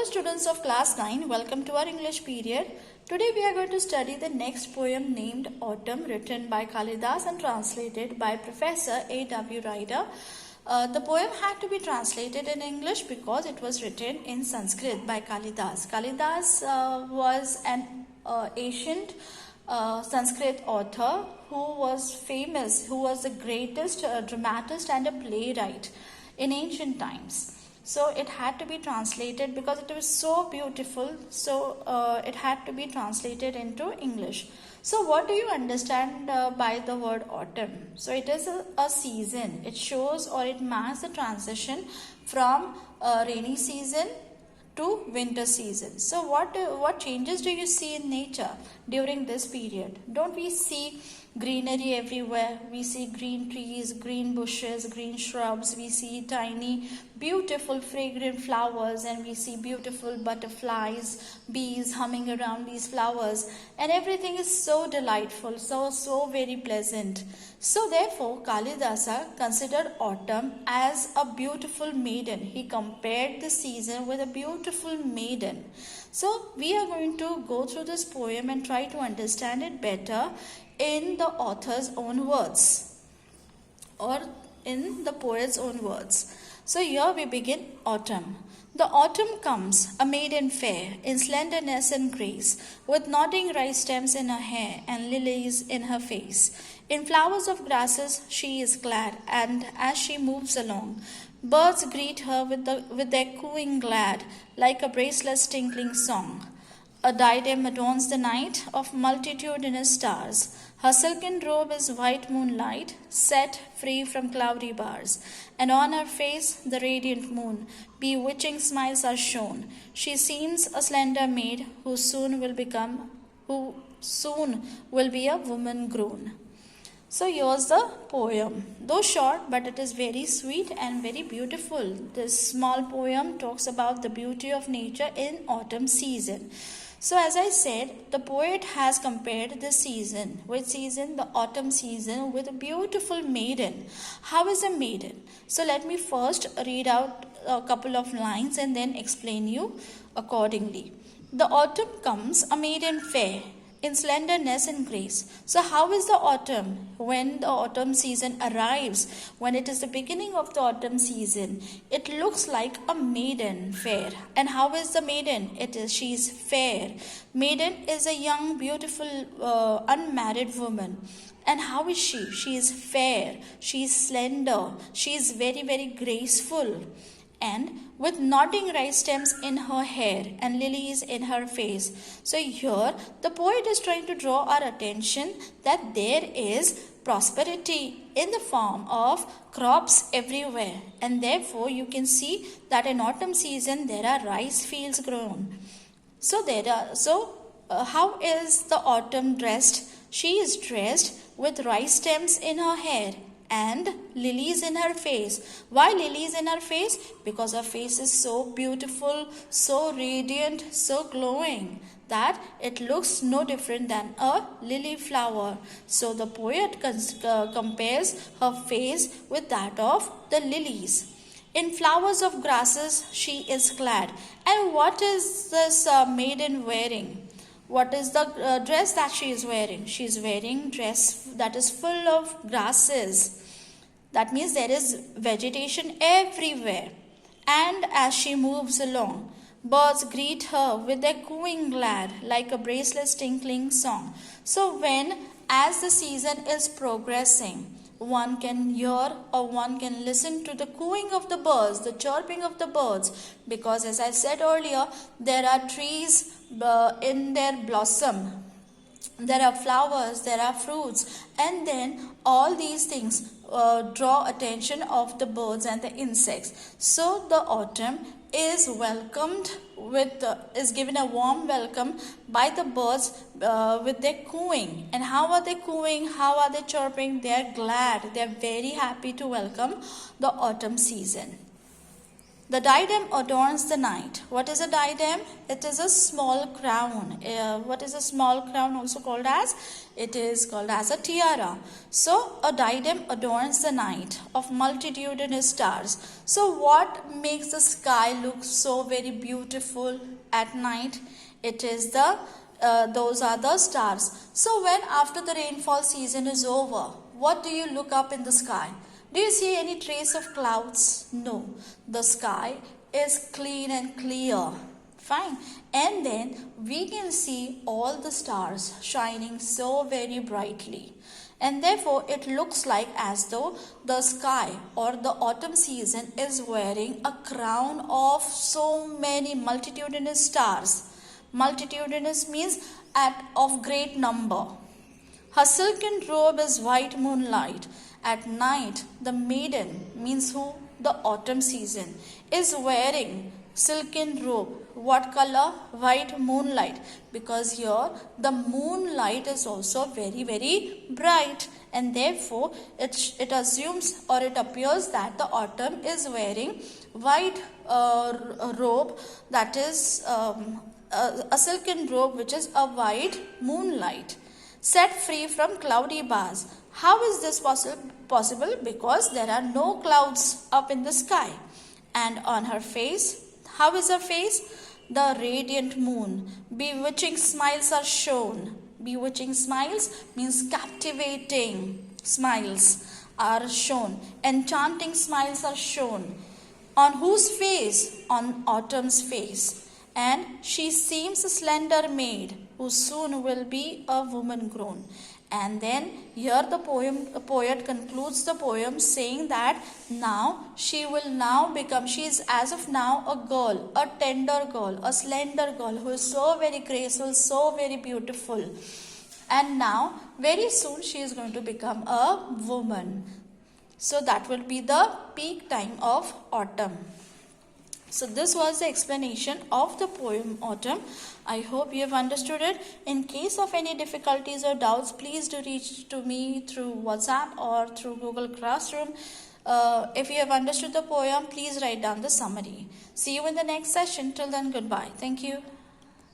students of class 9, welcome to our English period. Today we are going to study the next poem named Autumn, written by Kalidas and translated by Professor A.W. Ryder. The poem had to be translated in English because it was written in Sanskrit by Kalidas. Kalidas was an ancient Sanskrit author who was famous, who was the greatest dramatist and a playwright in ancient times. So it had to be translated because it was so beautiful. So it had to be translated into English. So what do you understand by the word autumn? So it is a season. It shows or it marks the transition from rainy season to winter season. So what changes do you see in nature during this period? Don't we see greenery everywhere? We see green trees, green bushes, green shrubs. We see tiny, beautiful, fragrant flowers, and we see beautiful butterflies, bees humming around these flowers, and everything is so delightful, so very pleasant. So therefore, Kalidasa considered autumn as a beautiful maiden. He compared the season with a beautiful maiden. So we are going to go through this poem and try to understand it better in the author's own words or in the poet's own words. So here we begin. Autumn. The autumn comes, a maiden fair, in slenderness and grace, with nodding rice stems in her hair and lilies in her face. In flowers of grasses she is clad, and as she moves along, birds greet her with their cooing glad, like a braceless tinkling song. A diadem adorns the night of multitudinous stars. Her silken robe is white moonlight, set free from cloudy bars, and on her face the radiant moon, bewitching smiles are shown. She seems a slender maid who soon will be a woman grown. So here's the poem. Though short, but it is very sweet and very beautiful. This small poem talks about the beauty of nature in autumn season. So as I said, the poet has compared the season, the autumn season, with a beautiful maiden. How is a maiden? So let me first read out a couple of lines and then explain you accordingly. The autumn comes, a maiden fair, in slenderness and grace. So how is the autumn? When the autumn season arrives, when it is the beginning of the autumn season, it looks like a maiden fair. And how is the maiden? She is fair. Maiden is a young, beautiful, unmarried woman. And how is she? She is fair. She is slender. She is very, very graceful. And with nodding rice stems in her hair and lilies in her face. So here the poet is trying to draw our attention that there is prosperity in the form of crops everywhere, and therefore you can see that in autumn season there are rice fields grown. How is the autumn dressed? She is dressed with rice stems in her hair and lilies in her face. Why lilies in her face? Because her face is so beautiful, so radiant, so glowing that it looks no different than a lily flower. So the poet compares her face with that of the lilies. In flowers of grasses she is clad. And what is this maiden wearing? What is the dress that she is wearing? She is wearing dress that is full of grasses. That means there is vegetation everywhere. And as she moves along, birds greet her with their cooing glad, like a braceless tinkling song. So as the season is progressing, one can hear or one can listen to the cooing of the birds, the chirping of the birds, because as I said earlier, there are trees in their blossom, there are flowers, there are fruits, and then all these things draw attention of the birds and the insects. So the autumn is welcomed is given a warm welcome by the birds with their cooing. And how are they cooing? How are they chirping? They are glad. They are very happy to welcome the autumn season. The diadem adorns the night. What is a diadem? It is a small crown. What is a small crown also called as? It is called as a tiara. So a diadem adorns the night of multitudinous stars. So what makes the sky look so very beautiful at night? It is those are the stars. So when after the rainfall season is over, what do you look up in the sky? Do you see any trace of clouds? No. The sky is clean and clear. Fine. And then we can see all the stars shining so very brightly. And therefore it looks like as though the sky or the autumn season is wearing a crown of so many multitudinous stars. Multitudinous means of great number. Her silken robe is white moonlight. At night, the maiden, means who? The autumn season, is wearing silken robe. What color? White moonlight. Because here the moonlight is also very, very bright. And therefore, it assumes or it appears that the autumn is wearing white robe, that is a silken robe which is a white moonlight, set free from cloudy bars. How is this possible? Because there are no clouds up in the sky. And on her face, how is her face? The radiant moon. Bewitching smiles are shown. Bewitching smiles means captivating smiles are shown. Enchanting smiles are shown. On whose face? On autumn's face. And she seems a slender maid who soon will be a woman grown. And then here the poet concludes the poem saying that now she is as of now a girl, a tender girl, a slender girl who is so very graceful, so very beautiful. And now very soon she is going to become a woman. So that will be the peak time of autumn. So this was the explanation of the poem Autumn. I hope you have understood it. In case of any difficulties or doubts, please do reach to me through WhatsApp or through Google Classroom. If you have understood the poem, please write down the summary. See you in the next session. Till then, goodbye. Thank you.